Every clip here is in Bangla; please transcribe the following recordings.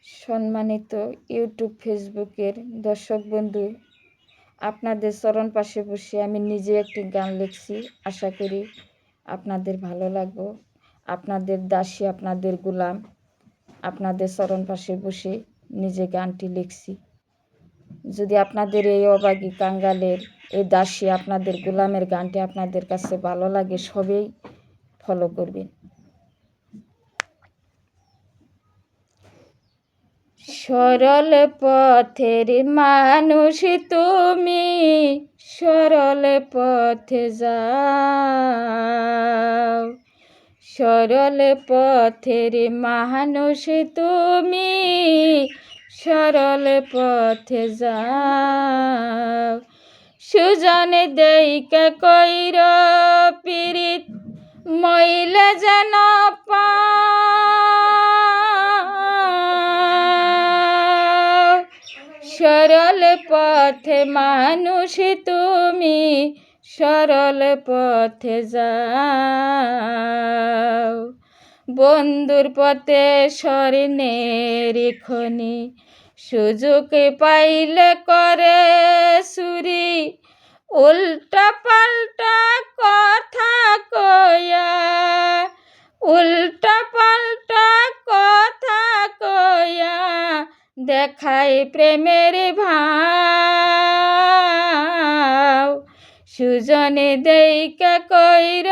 সম্মানিত ইউটিউব ফেসবুকের দর্শক বন্ধু, আপনাদের চরণ পাশে বসে আমি নিজে একটি গান লিখছি। আশা করি আপনাদের ভালো লাগবে। আপনাদের দাসী, আপনাদের গোলাম, আপনাদের চরণ পাশে বসে নিজে গানটি লিখছি। যদি আপনাদের এই অবাগী কাঙ্গালের এই দাসী, আপনাদের গোলামের গানটি আপনাদের কাছে ভালো লাগে, সবেই ফলো করবেন। সরল পথের মানুষ তুমি, সরল পথে যাও। সরল পথের মানুষ তুমি, সরল পথে যাও। সুজন দেইকা কইর পীড়িত, মইলে যেন সরল পথে মানুষ তুমি, সরল পথে যাও। বন্ধুর পথে স্বর্ণের খনি, সুযোগ পাইলে করে চুরি। উল্টা পাল্টা কথা কয়া, উল্টা পাল্টা কথা কয়া দেখায় প্রেমের ভাব। সুজনে দেইকা কইর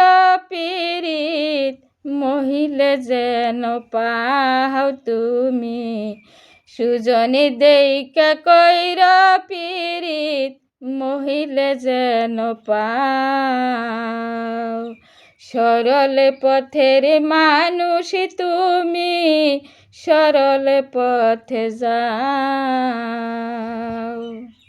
পীড়িত, মহিলে যেন পাও তুমি। সুজনে দেইকা কইর পীড়িত, মহিলে যেন পাও। সরল পথের মানুষ তুমি, সরল পথে যাও।